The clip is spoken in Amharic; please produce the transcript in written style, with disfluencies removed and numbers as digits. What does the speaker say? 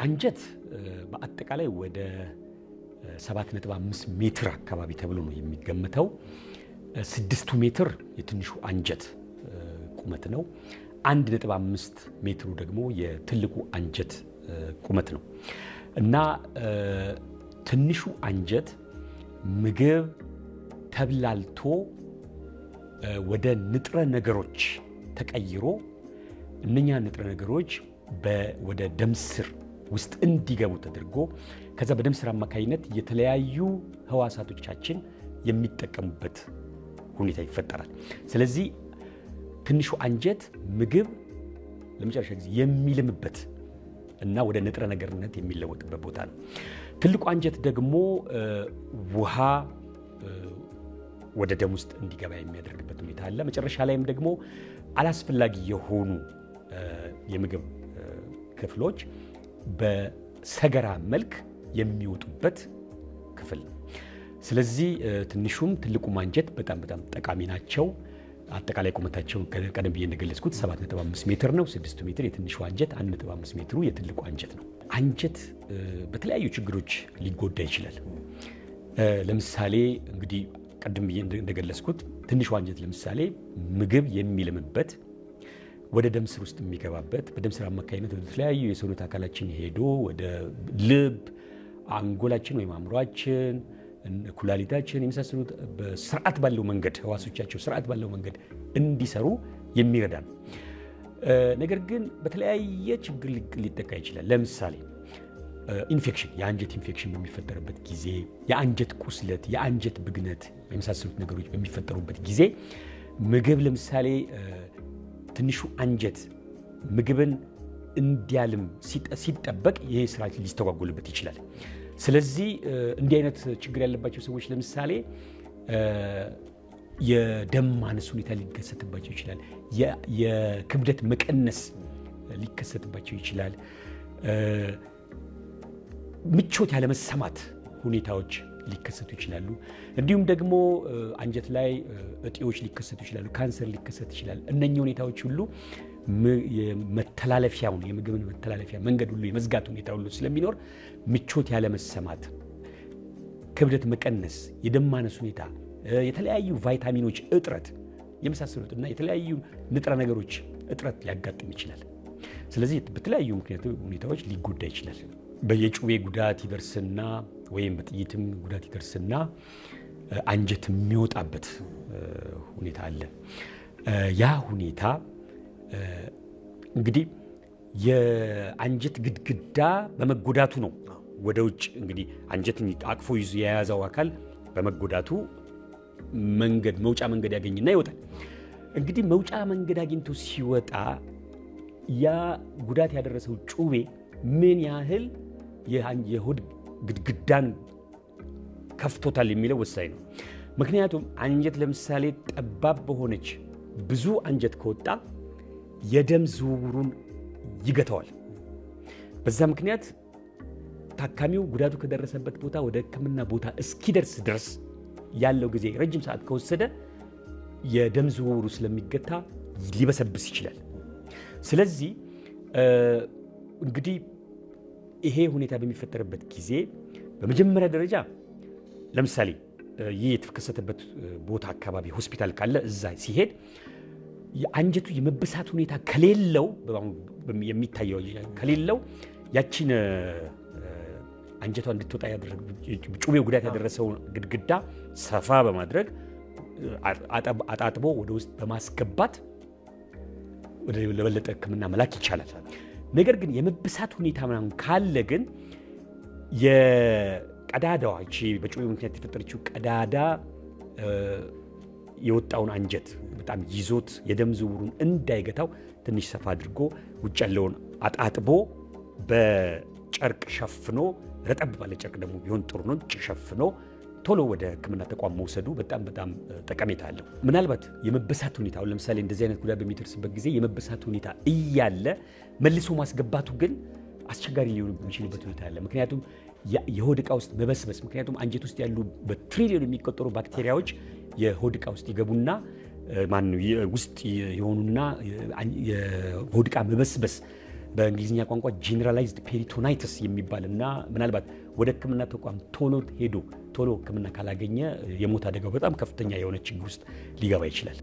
አንጀት በአጠቃላይ ወደ 7.5 ሜትር አካባቢ ተብሎ ነው የሚገመተው። 6 ሜትር የትንሹ አንጀት ቁመት ነው። 1.5 ሜትሩ ደግሞ የትልቁ አንጀት ቁመት ነው እና ትንሹ አንጀት ምግብ ተብላልቶ ወደ ንጥረ ነገሮች ተቀይሮ እነኛ ንጥረ ነገሮች ወደ ደም ስር ውስጥ እንዲገቡ ተደርጎ ከዛ በደም ስር አማካኝነት የተለያዩ ህዋሳቶቻችን የሚጠቀሙበት ሁኔታ ይፈጠራል። ስለዚህ ትንሹ አንጀት ምግብ ለመጨረሻ ጊዜ የሚልምበት እና ወደ ንጥረ ነገርነት የሚለወጥበት ቦታ ነው። ትልቁ አንጀት ደግሞ ውሃ ወደ ደም ውስጥ እንዲገባ የሚያደርግበት ሁኔታ አለ። መጨረሻ ላይም ደግሞ አላስፈላጊ የሆኑ የምግብ ክፍሎች በሰገራ መልክ የሚወጡበት ክፍል ነው። ስለዚህ ትንሹም ትልቁም አንጀት በጣም ጠቃሚ ናቸው። አጠቃላይ ቁመታቸው ቀደም ብዬ እንደገለጽኩት 7.5 ሜትር ነው። 6 ሜትር የትንሹ አንጀት፣ 1.5 ሜትሩ የትልቁ አንጀት ነው። አንጀት በተለያዩ ችግሮች ሊጎዳ ይችላል። ለምሳሌ እንግዲህ ቀደም ብዬ እንደገለጽኩት ትንሹ አንጀት ለምሳሌ ምግብ የሚልምበት ወደ ደም ስር ውስጥ የሚገባበት በደም ስር አማካኝነት ወደ ተለያዩ የሰውነት አካላችን ሄዶ ወደ ልብ፣ አንጎላችን ወይም አእምሯችን፣ ኩላሊታችን የመሳሰሉት በስርዓት ባለው መንገድ ህዋሶቻቸው ስርዓት ባለው መንገድ እንዲሰሩ የሚረዳ ነው። ነገር ግን በተለያየ ችግር ሊጠቃ ይችላል። ለምሳሌ ኢንፌክሽን፣ የአንጀት ኢንፌክሽን በሚፈጠርበት ጊዜ፣ የአንጀት ቁስለት፣ የአንጀት ብግነት የመሳሰሉት ነገሮች በሚፈጠሩበት ጊዜ ምግብ ለምሳሌ ትንሹ አንጀት ምግብን እንዲያልም ሲጠበቅ ይሄ ስራ ሊስተጓጎልበት ይችላል። ስለዚህ እንዲህ አይነት ችግር ያለባቸው ሰዎች ለምሳሌ የደም ማነስ ሁኔታ ሊከሰትባቸው ይችላል። የክብደት መቀነስ ሊከሰትባቸው ይችላል። ምቾት ያለመሰማት ሁኔታዎች ሊከሰቱ ይችላሉ። እንዲሁም ደግሞ አንጀት ላይ እጢዎች ሊከሰቱ ይችላሉ። ካንሰር ሊከሰት ይችላል። እነኚህ ሁኔታዎች ሁሉ መተላለፊያውን የምግብን መተላለፊያ መንገድ ሁሉ የመዝጋት ሁኔታ ሁሉ ስለሚኖር ምቾት ያለመሰማት፣ ክብደት መቀነስ፣ የደም ማነስ ሁኔታ፣ የተለያዩ ቫይታሚኖች እጥረት የመሳሰሉት እና የተለያዩ ንጥረ ነገሮች እጥረት ሊያጋጥም ይችላል። ስለዚህ በተለያዩ ሁኔታዎች ሊጎዳ ይችላል። በየጩቤ ጉዳት ይደርስና ወይም በጥይትም ጉዳት ይደርስና አንጀት የሚወጣበት ሁኔታ አለ። ያ ሁኔታ እንግዲህ የአንጀት ግድግዳ በመጎዳቱ ነው ወደ ውጭ እንግዲህ አንጀትን አቅፎ ይዞ የያዘው አካል በመጎዳቱ መውጫ መንገድ ያገኝና ይወጣል። እንግዲህ መውጫ መንገድ አግኝቶ ሲወጣ ያ ጉዳት ያደረሰው ጩቤ ምን ያህል የሆድ ግድግዳን ከፍቶታል የሚለው ወሳኝ ነው። ምክንያቱም አንጀት ለምሳሌ ጠባብ በሆነች ብዙ አንጀት ከወጣ የደም ዝውውሩን ይገታዋል። በዛ ምክንያት ታካሚው ጉዳቱ ከደረሰበት ቦታ ወደ ሕክምና ቦታ እስኪደርስ ድረስ ያለው ጊዜ ረጅም ሰዓት ከወሰደ የደም ዝውውሩ ስለሚገታ ሊበሰብስ ይችላል። ስለዚህ እንግዲህ ይሄ ሁኔታ በሚፈጠርበት ጊዜ በመጀመሪያ ደረጃ ለምሳሌ ይህ የተከሰተበት ቦታ አካባቢ ሆስፒታል ካለ እዛ ሲሄድ የአንጀቱ የመበሳት ሁኔታ ከሌለው የሚታየው ከሌለው ያቺን አንጀቷ እንድትወጣ ጩቤው ጉዳት ያደረሰውን ግድግዳ ሰፋ በማድረግ አጣጥቦ ወደ ውስጥ በማስገባት ወደ ለበለጠ ሕክምና መላክ ይቻላል። ነገር ግን የመበሳት ሁኔታ ምናምን ካለ ግን የቀዳዳዋ እቺ በጩቤው ምክንያት የተፈጠረችው ቀዳዳ የወጣውን አንጀት በጣም ይዞት የደም ዝውውሩን እንዳይገታው ትንሽ ሰፋ አድርጎ ውጭ ያለውን አጣጥቦ በጨርቅ ሸፍኖ፣ ረጠብ ባለ ጨርቅ ደግሞ ቢሆን ጥሩ ነው፣ ሸፍኖ ቶሎ ወደ ሕክምና ተቋም መውሰዱ በጣም ጠቀሜታ አለው። ምናልባት የመበሳት ሁኔታ አሁን ለምሳሌ እንደዚህ አይነት ጉዳት በሚደርስበት ጊዜ የመበሳት ሁኔታ እያለ መልሶ ማስገባቱ ግን አስቸጋሪ ሊሆን የሚችልበት ሁኔታ አለ። ምክንያቱም የሆድ ዕቃ ውስጥ መበስበስ፣ ምክንያቱም አንጀት ውስጥ ያሉ በትሪሊዮን የሚቆጠሩ ባክቴሪያዎች የሆድ ዕቃ ውስጥ ይገቡና ውስጥ የሆኑና የሆድ ዕቃ መበስበስ በእንግሊዝኛ ቋንቋ ጄኔራላይዝድ ፔሪቶናይተስ የሚባልና ምናልባት ወደ ሕክምና ተቋም ቶሎ ሕክምና ካላገኘ የሞት አደጋው በጣም ከፍተኛ የሆነ ችግር ውስጥ ሊገባ ይችላል።